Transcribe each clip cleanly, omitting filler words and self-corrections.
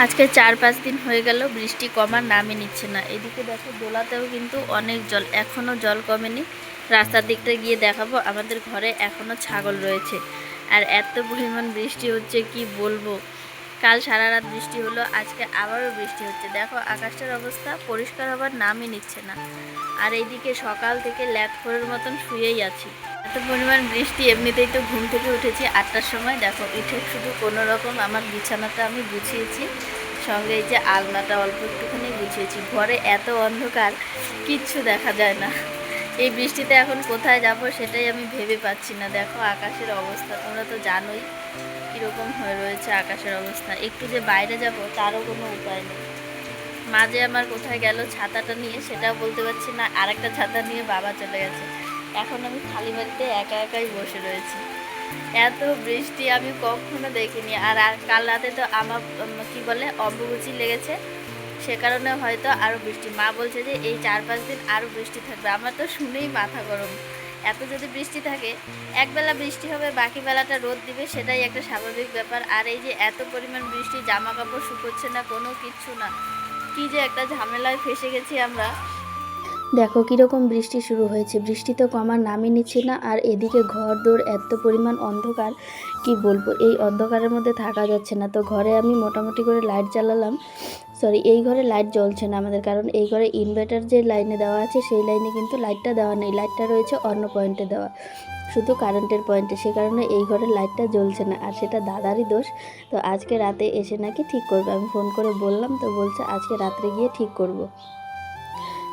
আজকে 4-5 দিন হয়ে গেল বৃষ্টি কমার নামই নিচ্ছে না। এদিকে দেখো দোলাতেও কিন্তু অনেক জল, এখনও জল কমেনি। রাস্তার দিকটা গিয়ে দেখাবো, আমাদের ঘরে এখনও ছাগল রয়েছে। আর এত পরিমাণ বৃষ্টি হচ্ছে কি বলবো। কাল সারা রাত বৃষ্টি হলো, আজকে আবারও বৃষ্টি হচ্ছে। দেখো আকাশটার অবস্থা, পরিষ্কার হবার নামই নিচ্ছে না। আর এইদিকে সকাল থেকে ল্যাথখোরের মতন শুয়েই আছি। এত পরিমাণ বৃষ্টি, এমনিতেই তো ঘুম থেকে উঠেছি 8টার সময়। দেখো উঠে শুধু কোনো রকম আমার বিছানাটা আমি গুছিয়েছি, সঙ্গে এই যে আলনাটা অল্প একটুখানি গুছিয়েছি। ঘরে এত অন্ধকার, কিচ্ছু দেখা যায় না। এই বৃষ্টিতে এখন কোথায় যাব সেটাই আমি ভেবে পাচ্ছি না। দেখো আকাশের অবস্থা, তোমরা তো জানোই কীরকম হয়ে রয়েছে আকাশের অবস্থা। একটু যে বাইরে যাব তারও কোনো উপায় নেই। মাঝে আমার কোথায় গেল ছাতাটা নিয়ে, সেটাও বলতে পারছি না। আরেকটা ছাতা নিয়ে বাবা চলে গেছে। এখন আমি খালি বাড়িতে একা একাই বসে রয়েছি। এত বৃষ্টি আমি কখনো দেখিনি। আর কাল রাতে তো আমার কি বলে অম্বুবাচী লেগেছে, সে কারণে হয়তো আরও বৃষ্টি। মা বলছে যে এই 4-5 দিন আরও বৃষ্টি থাকবে। আমার তো শুনেই মাথা গরম। এত যদি বৃষ্টি থাকে, একবেলা বৃষ্টি হবে, বাকি বেলাটা রোদ দিবে, সেটাই একটা স্বাভাবিক ব্যাপার। আর এই যে এত পরিমাণ বৃষ্টি, জামা কাপড় শুকোচ্ছে না, কোনো কিচ্ছু না। কি যে একটা ঝামেলায় ফেসে গেছি আমরা। দেখো কীরকম বৃষ্টি শুরু হয়েছে, বৃষ্টি তো কমার নামই নিচ্ছে না। আর এদিকে ঘর দৌড় এত পরিমাণ অন্ধকার, কি বলবো, এই অন্ধকারের মধ্যে থাকা যাচ্ছে না। তো ঘরে আমি মোটামুটি করে লাইট জ্বালালাম। এই ঘরে লাইট জ্বলছে না আমাদের, কারণ এই ঘরে ইনভার্টার যে লাইনে দেওয়া আছে সেই লাইনে কিন্তু লাইটটা দেওয়া নেই। লাইটটা রয়েছে অন্য পয়েন্টে দেওয়া, শুধু কারেন্টের পয়েন্টে। সে কারণে এই ঘরের লাইটটা জ্বলছে না, আর সেটা দাদারই দোষ। তো আজকে রাতে এসে নাকি ঠিক করবে, আমি ফোন করে বললাম, তো বলছে আজকে রাত্রে গিয়ে ঠিক করব।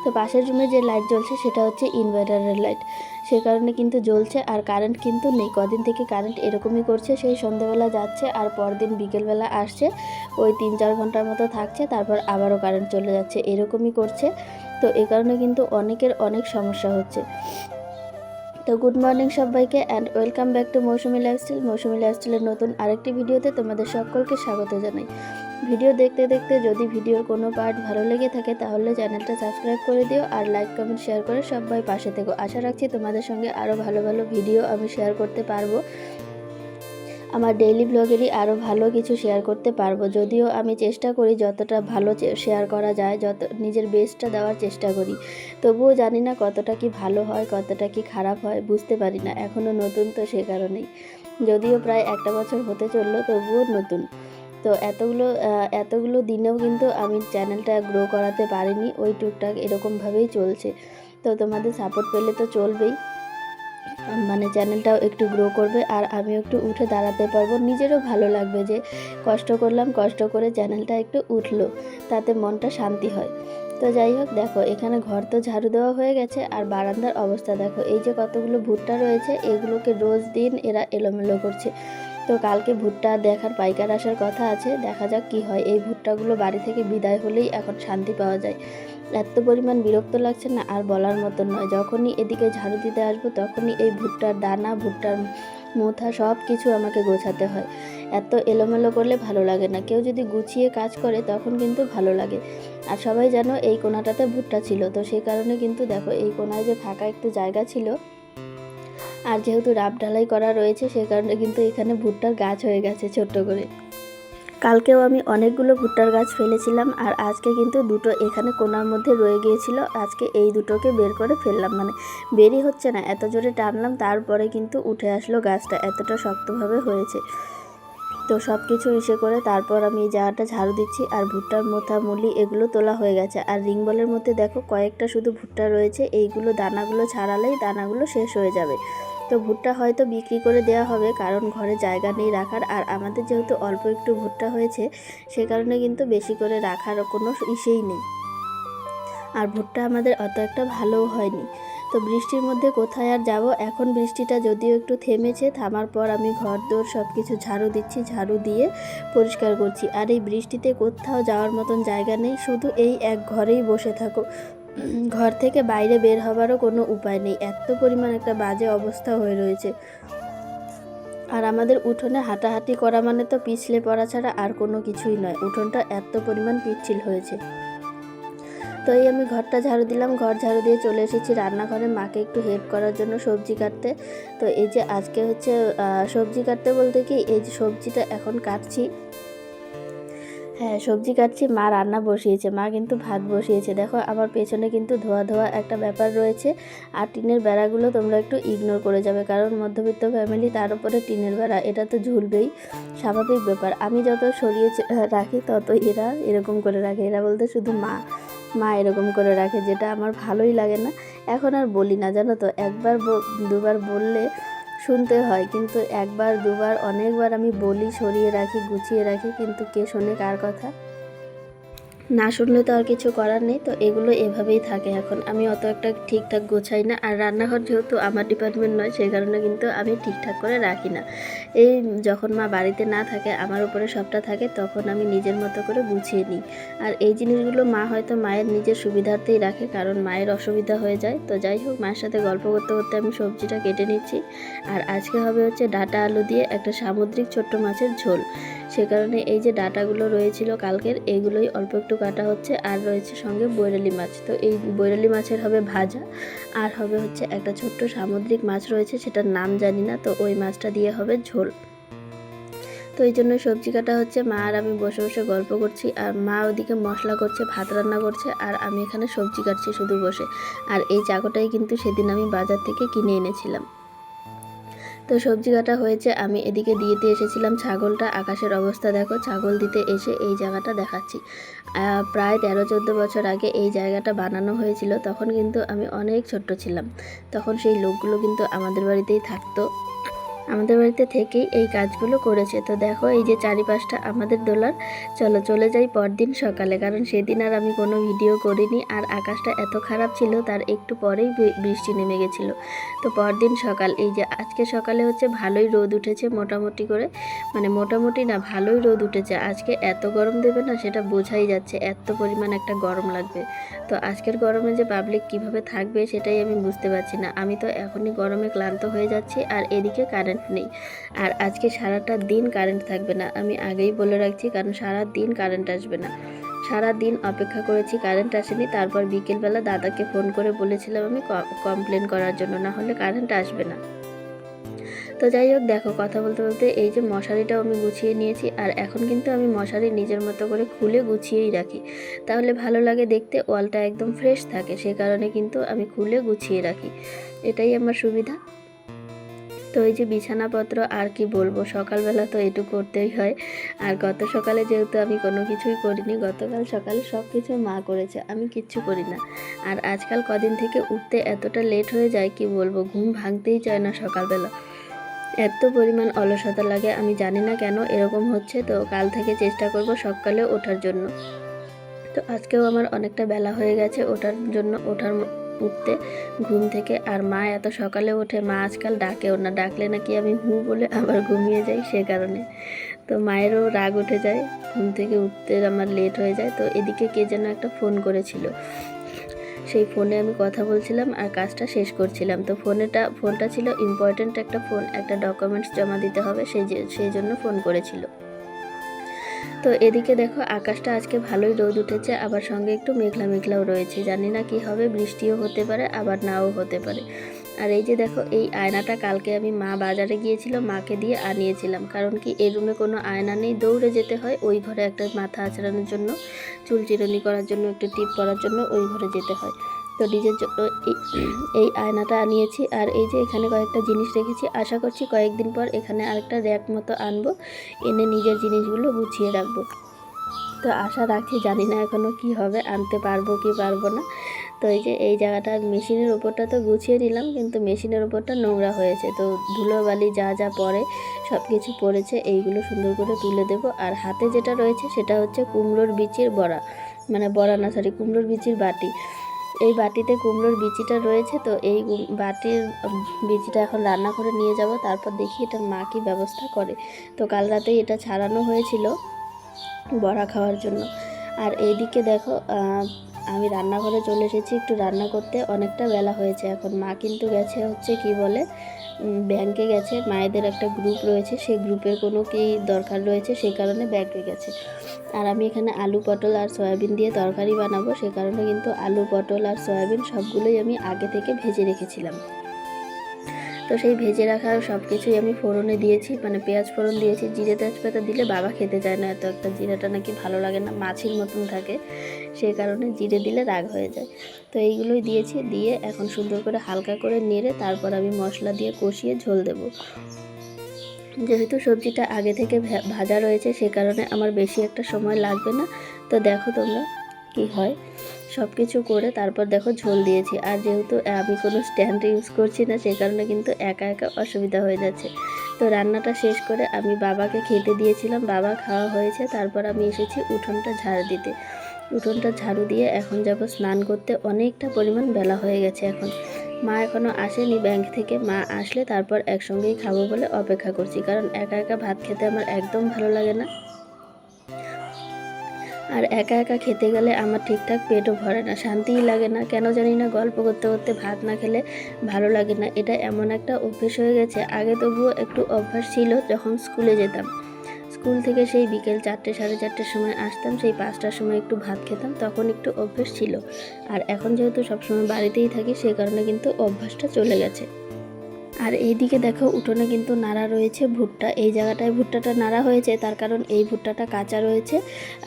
তো পাশের রুমে যে লাইট জ্বলছে সেটা হচ্ছে ইনভার্টারের লাইট, সে কারণে কিন্তু জ্বলছে। আর কারেন্ট কিন্তু নেই, কদিন থেকে কারেন্ট এরকমই করছে। সেই সন্ধ্যাবেলা যাচ্ছে আর পরদিন বিকেলবেলা আসছে, ওই 3-4 ঘন্টার মতো থাকছে, তারপর আবারও কারেন্ট চলে যাচ্ছে, এরকমই করছে। তো এই কারণে কিন্তু অনেকের অনেক সমস্যা হচ্ছে। তো গুড মর্নিং সবাইকে, and welcome back to Moushumi lifestyle. Moushumi লাইফস্টাইলের নতুন আরেকটি ভিডিওতে তোমাদের সকলকে স্বাগত জানাই। ভিডিও দেখতে দেখতে যদি ভিডিওর কোনো পার্ট ভালো লেগে থাকে তাহলে চ্যানেলটা সাবস্ক্রাইব করে দিও, আর লাইক কমেন্ট শেয়ার করে সবাই পাশে থেকো। আশা রাখছি তোমাদের সঙ্গে আরও ভালো ভালো ভিডিও আমি শেয়ার করতে পারবো, আমার ডেইলি ব্লগেরই আরও ভালো কিছু শেয়ার করতে পারবো। যদিও আমি চেষ্টা করি যতটা ভালো শেয়ার করা যায়, যত নিজের বেস্টটা দেওয়ার চেষ্টা করি, তবুও জানি না কতটা কি ভালো হয়, কতটা কি খারাপ হয়, বুঝতে পারি না। এখনও নতুন, তো সে কারণেই। যদিও প্রায় 1 বছর হতে চললো, তবুও নতুন। তো এতগুলো দিনেও কিন্তু আমি চ্যানেলটা গ্রো করাতে পারিনি, ওই টুকটাক এরকমভাবেই চলছে। তো তোমাদের সাপোর্ট পেলে তো চলবেই, মানে চ্যানেলটাও একটু গ্রো করবে, আর আমিও একটু উঠে দাঁড়াতে পারবো। নিজেরও ভালো লাগবে যে কষ্ট করলাম, কষ্ট করে চ্যানেলটা একটু উঠলো, তাতে মনটা শান্তি হয়। তো যাই হোক, দেখো এখানে ঘর তো ঝাড়ু দেওয়া হয়ে গেছে, আর বারান্দার অবস্থা দেখো। এই যে কতগুলো ভুট্টা রয়েছে, এগুলোকে রোজ দিন এরা এলোমেলো করছে। তো কালকে ভুট্টা দেখার পাইকার আসার কথা আছে, দেখা যাক কি হয়। এই ভুট্টাগুলো বাড়ি থেকে বিদায় হলেই এখন শান্তি পাওয়া যায়। এত পরিমাণ বিরক্ত লাগছে না, আর বলার মতন নয়। যখনই এদিকে ঝাড়ু দিতে আসবো তখনই এই ভুট্টার দানা, ভুট্টার মোথা সব কিছু আমাকে গোছাতে হয়। এত এলোমেলো করলে ভালো লাগে না। কেউ যদি গুছিয়ে কাজ করে তখন কিন্তু ভালো লাগে। আর সবাই জানো এই কোণাটাতে ভুট্টা ছিল, তো সেই কারণে কিন্তু দেখো এই কোণায় যে ফাঁকা একটু জায়গা ছিল, আর যেহেতু রাব ঢালাই করা রয়েছে, সে কারণে কিন্তু এখানে ভুট্টার গাছ হয়ে গেছে ছোট্ট করে। কালকেও আমি অনেকগুলো ভুট্টার গাছ ফেলেছিলাম, আর আজকে কিন্তু দুটো এখানে কোণার মধ্যে রয়ে গিয়েছিল। আজকে এই দুটোকে বের করে ফেললাম, মানে বেরই হচ্ছে না, এত জোরে টানলাম, তারপরে কিন্তু উঠে আসলো গাছটা, এতটা শক্তভাবে হয়েছে। তো সব কিছু ইসে করে তারপর আমি এই জায়গাটা ঝাড়ু দিচ্ছি। আর ভুট্টার মোথা, মুলি এগুলো তোলা হয়ে গেছে। আর রিং বলের মধ্যে দেখো কয়েকটা শুধু ভুট্টা রয়েছে, এইগুলো দানাগুলো ছাড়ালেই দানাগুলো শেষ হয়ে যাবে। তো ভুট্টা হয়তো বিক্রি করে দেওয়া হবে, কারণ ঘরে জায়গা নেই রাখার। আর আমাদের যেহেতু অল্প একটু ভুট্টা হয়েছে, সে কারণে কিন্তু বেশি করে রাখার কোনো ইসেই নেই। আর ভুট্টা আমাদের অত একটা ভালোও হয়নি। তো বৃষ্টির মধ্যে কোথায় আর যাব। এখন বৃষ্টিটা যদিও একটু থেমেছে, থামার পর আমি ঘর দোর সব কিছু ঝাড়ু দিচ্ছি, ঝাড়ু দিয়ে পরিষ্কার করছি। আর এই বৃষ্টিতে কোথাও যাওয়ার মতন জায়গা নেই, শুধু এই এক ঘরেই বসে থাকো। ঘর থেকে বাইরে বের হবারও কোনো উপায় নেই, এত পরিমাণ একটা বাজে অবস্থা হয়ে রয়েছে। আর আমাদের উঠোনে হাঁটাহাঁটি করা মানে তো পিছলে পড়া ছাড়া আর কোনো কিছুই নয়। উঠোনটা এত পরিমাণ পিচ্ছিল হয়েছে। তো এই আমি ঘরটা ঝাড়ু দিলাম, ঘর ঝাড়ু দিয়ে চলে এসেছি রান্নাঘরে মাকে একটু হেল্প করার জন্য সবজি কাটতে। তো এই যে আজকে হচ্ছে সবজি কাটতে বলতে কি, এই যে সবজিটা এখন কাটছি। হ্যাঁ, সবজি কাটছি, মা রান্না বসিয়েছে, মা কিন্তু ভাত বসিয়েছে। দেখো আমার পেছনে কিন্তু ধোয়া ধোয়া একটা ব্যাপার রয়েছে। আর টিনের বেড়াগুলো তোমরা একটু ইগনোর করে যাবে, কারণ মধ্যবিত্ত ফ্যামিলি, তার উপরে টিনের বেড়া, এটা তো ঝুলবেই, স্বাভাবিক ব্যাপার। আমি যত সরিয়ে রাখি তত এরা এরকম করে রাখে। এরা বলতে শুধু মা এরকম করে রাখে, যেটা আমার ভালোই লাগে না। এখন আর বলি না, জানো তো, একবার দুবার বললে শুনতে হয়, কিন্তু একবার দুবার অনেকবার আমি বলি, সরিয়ে রাখি, গুছিয়ে রাখি, কিন্তু কে শোনে কার কথা? না শুনলে তো আর কিছু করার নেই। তো এগুলো এভাবেই থাকে। এখন আমি অত একটা ঠিকঠাক গোছাই না, আর রান্নাঘর যেহেতু আমার ডিপার্টমেন্ট নয়, সেই কারণে কিন্তু আমি ঠিকঠাক করে রাখি না। এই যখন মা বাড়িতে না থাকে, আমার উপরে সবটা থাকে, তখন আমি নিজের মতো করে গুছিয়ে নিই। আর এই জিনিসগুলো মা হয়তো মায়ের নিজের সুবিধার্থেই রাখে, কারণ মায়ের অসুবিধা হয়ে যায়। তো যাই হোক, মায়ের সাথে গল্প করতে করতে আমি সবজিটা কেটে নিচ্ছি। আর আজকে হবে হচ্ছে ডাঁটা আলু দিয়ে একটা সামুদ্রিক ছোট্ট মাছের ঝোল। সে কারণে এই যে ডাঁটাগুলো রয়েছিল কালকের, এইগুলোই অল্প একটু কাটা হচ্ছে। আর রয়েছে সঙ্গে বৈরালি মাছ। তো এই বৈরালি মাছের হবে ভাজা, আর হবে হচ্ছে একটা ছোট্ট সামুদ্রিক মাছ রয়েছে, সেটার নাম জানি না, তো ওই মাছটা দিয়ে হবে ঝোল। তো এই জন্য সবজি কাটা হচ্ছে, মা আর আমি বসে বসে গল্প করছি, আর মা ওদিকে মশলা করছে, ভাত রান্না করছে, আর আমি এখানে সবজি কাটছি শুধু বসে। আর এই চাকুটাই কিন্তু সেদিন আমি বাজার থেকে কিনে এনেছিলাম। তো সবজি কাটা হয়েছে, আমি এদিকে দিতে এসেছিলাম ছাগলটা। আকাশের অবস্থা দেখো, ছাগল দিতে এসে এই জায়গাটা দেখাচ্ছি। প্রায় 13-14 বছর আগে এই জায়গাটা বানানো হয়েছিল। তখন কিন্তু আমি অনেক ছোট্ট ছিলাম। তখন সেই লোকগুলো কিন্তু আমাদের বাড়িতেই থাকতো, আমাদের বাড়িতে থেকেই এই কাজগুলো করেছে। তো দেখো এই যে চারিপাশটা আমাদের দোলার। চলো চলে যাই পরদিন সকালে, কারণ সেদিন আর আমি কোনো ভিডিও করিনি। আর আকাশটা এত খারাপ ছিল, তার একটু পরেই বৃষ্টি নেমে গেছিলো। তো পরদিন সকাল, এই যে আজকে সকালে হচ্ছে ভালোই রোদ উঠেছে, মোটামুটি করে, মানে মোটামুটি না, ভালোই রোদ উঠেছে। আজকে এত গরম দেবে না সেটা বোঝাই যাচ্ছে, এত পরিমাণ একটা গরম লাগবে। তো আজকের গরমে যে পাবলিক কিভাবে থাকবে সেটাই আমি বুঝতে পারছি না। আমি তো এখনই গরমে ক্লান্ত হয়ে যাচ্ছি, আর এদিকে কারেন্ট নেই। আর আজকে সারাটা দিন কারেন্ট থাকবে না, আমি আগেই বলে রাখছি, কারণ সারা দিন কারেন্ট আসবে না। সারা দিন অপেক্ষা করেছি, কারেন্ট আসেনি। তারপর বিকেলবেলা দাদাকে ফোন করে বলেছিলাম আমি কমপ্লেন করার জন্য, না হলে কারেন্ট আসবে না। তো যাই হোক, দেখো কথা বলতে বলতে এই যে মশারিটাও আমি গুছিয়ে নিয়েছি। আর এখন কিন্তু আমি মশারি নিজের মতো করে খুলে গুছিয়েই রাখি, তাহলে ভালো লাগে দেখতে, ওয়ালটা একদম ফ্রেশ থাকে। সে কারণে কিন্তু আমি খুলে গুছিয়ে রাখি, এটাই আমার সুবিধা। তো এই যে বিছানাপত্র, আর কি বলবো, সকালবেলা তো এটু করতেই হয়। আর গত সকালে যেহেতু আমি কোনো কিছুই করিনি, গতকাল সকালে সব কিছু মা করেছে, আমি কিচ্ছু করি না। আর আজকাল কদিন থেকে উঠতে এতটা লেট হয়ে যায়, কি বলবো, ঘুম ভাঙতেই চায় না সকালবেলা, এত পরিমাণ অলসতা লাগে। আমি জানি না কেন এরকম হচ্ছে। তো কাল থেকে চেষ্টা করব সকালে ওঠার জন্য। তো আজকেও আমার অনেকটা বেলা হয়ে গেছে উঠতে ঘুম থেকে। আর মা এত সকালে ওঠে, মা আজকাল ডাকেও না, ডাকলে নাকি আমি বলে আবার ঘুমিয়ে যাই, সে কারণে। তো মায়েরও রাগ উঠে যায়, ঘুম থেকে উঠতে আমার লেট হয়ে যায়। তো এদিকে কে যেন একটা ফোন করেছিল, সেই ফোনে আমি কথা বলছিলাম আর কাজটা শেষ করছিলাম। তো ফোনটা ছিল ইম্পর্ট্যান্ট একটা ফোন, একটা ডকুমেন্টস জমা দিতে হবে, সেই জন্য ফোন করেছিল। তো এদিকে দেখো আকাশটা আজকে ভালোই রোদ উঠেছে, আবার সঙ্গে একটু মেঘলা মেঘলাও রয়েছে। জানি না কি হবে, বৃষ্টিও হতে পারে, আবার নাও হতে পারে। আর এই যে দেখো, এই আয়নাটা কালকে আমি মা বাজারে গিয়েছিল, মাকে দিয়ে আনিয়েছিলাম। কারণ কি, এই রুমে কোনো আয়না নেই, দৌড়ে যেতে হয় ওই ঘরে একটা মাথা আঁচড়ানোর জন্য, চুল চিরুনি করার জন্য, একটু টিপ করার জন্য ওই ঘরে যেতে হয়। তো নিজের জন্য এই আয়নাটা আনিয়েছি। আর এই যে এখানে কয়েকটা জিনিস রেখেছি, আশা করছি কয়েকদিন পর এখানে আরেকটা র্যাক মতো আনবো, এনে নিজের জিনিসগুলো গুছিয়ে রাখবো। তো আশা রাখছি, জানি না এখনও কি হবে, আনতে পারবো কি পারবো না। তো এই যে এই জায়গাটা, মেশিনের ওপরটা তো গুছিয়ে নিলাম, কিন্তু মেশিনের ওপরটা নোংরা হয়েছে। তো ধুলোবালি যা যা পড়ে সব কিছু পড়েছে, এইগুলো সুন্দর করে তুলে দেব। আর হাতে যেটা রয়েছে সেটা হচ্ছে কুমড়োর বিচির বড়া, মানে বড়া না, সরি, কুমড়োর বিচির বাটি। এই বাটিতে কুমড়োর বিচিটা রয়েছে। তো এই বাটির বিচিটা এখন রান্না করে নিয়ে যাব, তারপর দেখি এটার মা কী ব্যবস্থা করে। তো কাল রাতেই এটা ছাড়ানো হয়েছিল বড়া খাওয়ার জন্য। আর এইদিকে দেখো, আমি রান্নাঘরে চলে এসেছি একটু রান্না করতে, অনেকটা বেলা হয়েছে এখন। মা কিন্তু গেছে হচ্ছে কি বলে, ব্যাংকে গেছে, মায়েদের একটা গ্রুপ রয়েছে, সেই গ্রুপের কোনো কি দরকার রয়েছে, সেই কারণে ব্যাংকে গেছে। আর আমি এখানে আলু পটল আর সয়াবিন দিয়ে তরকারি বানাবো, সেই কারণে কিন্তু আলু পটল আর সয়াবিন সবগুলোই আমি আগে থেকে ভেজে রেখেছিলাম। তো সেই ভেজে রাখা সব কিছুই আমি ফোড়নে দিয়েছি, মানে পেঁয়াজ ফোড়ন দিয়েছি। জিরে তেজপাতা দিলে বাবা খেতে চায় না, এত একটা জিরাটা নাকি ভালো লাগে না, মাছির মতন থাকে, সেই কারণে জিরে দিলে রাগ হয়ে যায়। তো এইগুলোই দিয়েছি, দিয়ে এখন সুন্দর করে হালকা করে নেড়ে তারপর আমি মশলা দিয়ে কষিয়ে ঝোল দেবো। যেহেতু সবজিটা আগে থেকে ভাজা রয়েছে সে কারণে আমার বেশি একটা সময় লাগবে না। তো দেখো তোমরা কি হয়, সব কিছু করে তারপর দেখো ঝোল দিয়েছি। আর যেহেতু আমি কোনো স্ট্যান্ড ইউজ করছি না সে কারণে কিন্তু একা একা অসুবিধা হয়ে যাচ্ছে। তো রান্নাটা শেষ করে আমি বাবাকে খেতে দিয়েছিলাম, বাবা খাওয়া হয়েছে। তারপর আমি এসেছি উঠোনটা ঝাড় দিতে। উঠোনটা ঝাড়ু দিয়ে এখন যাব স্নান করতে, অনেকটা পরিমাণ বেলা হয়ে গেছে এখন। মা এখনও আসেনি ব্যাংক থেকে, মা আসলে তারপর একসঙ্গেই খাবো বলে অপেক্ষা করছি, কারণ একা একা ভাত খেতে আমার একদম ভালো লাগে না। আর একা একা খেতে গেলে আমার ঠিকঠাক পেটও ভরে না, শান্তিই লাগে না, কেন জানি না গল্প করতে করতে ভাত না খেলে ভালো লাগে না। এটা এমন একটা অভ্যেস হয়ে গেছে। আগে তবুও একটু অভ্যাস ছিল, যখন স্কুলে যেতাম, স্কুল থেকে সেই বিকেল 4টে সাড়ে 4টের সময় আসতাম, সেই 5টার সময় একটু ভাত খেতাম, তখন একটু অভ্যেস ছিল। আর এখন যেহেতু সবসময় বাড়িতেই থাকি সে কারণে কিন্তু অভ্যাসটা চলে গেছে। আর এইদিকে দেখো উঠোনে কিন্তু নাড়া রয়েছে ভুট্টা, এই জায়গাটায় ভুট্টাটা নাড়া হয়েছে তার কারণ এই ভুট্টাটা কাঁচা রয়েছে।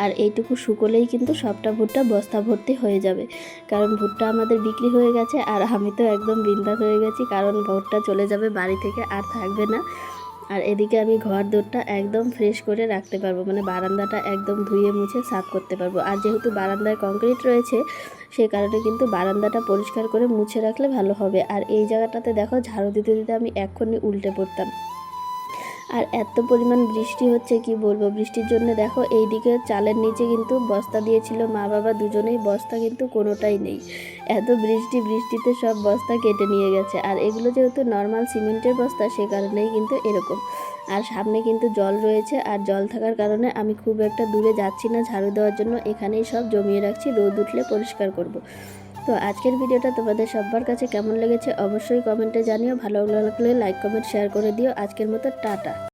আর এইটুকু শুকোলেই কিন্তু সবটা ভুট্টা বস্তা ভর্তি হয়ে যাবে, কারণ ভুট্টা আমাদের বিক্রি হয়ে গেছে। আর আমি তো একদম বিন্দাস হয়ে গেছি, কারণ ভুট্টা চলে যাবে বাড়ি থেকে, আর থাকবে না। আর এদিকে আমি ঘর দোরটা একদম ফ্রেশ করে রাখতে পারবো, মানে বারান্দাটা একদম ধুয়ে মুছে সাফ করতে পারবো। আর যেহেতু বারান্দায় কংক্রিট রয়েছে সেই কারণে কিন্তু বারান্দাটা পরিষ্কার করে মুছে রাখলে ভালো হবে। আর এই জায়গাটাতে দেখো ঝাড়ু দিতে দিতে আমি এক্ষুনি উল্টে পড়তাম। আর এত পরিমাণ বৃষ্টি হচ্ছে কি বলবো, বৃষ্টির জন্য দেখো এইদিকে চালের নিচে কিন্তু বস্তা দিয়েছিল মা বাবা দুজনেই, বস্তা কিন্তু কোনোটাই নেই। এত বৃষ্টিতে সব বস্তা কেটে নিয়ে গেছে। আর এগুলো যেহেতু নর্মাল সিমেন্টের বস্তা সে কারণেই কিন্তু এরকম। আর সামনে কিন্তু জল রয়েছে, আর জল থাকার কারণে আমি খুব একটা দূরে যাচ্ছি না ঝাড়ু দেওয়ার জন্য, এখানেই সব জমিয়ে রাখছি, রোদ উঠলে পরিষ্কার করব। তো আজকের ভিডিওটা তোমাদের সবার কাছে কেমন লেগেছে অবশ্যই কমেন্টে জানিও, ভালো লাগলে লাইক কমেন্ট শেয়ার করে দিও। আজকের মতো টাটা।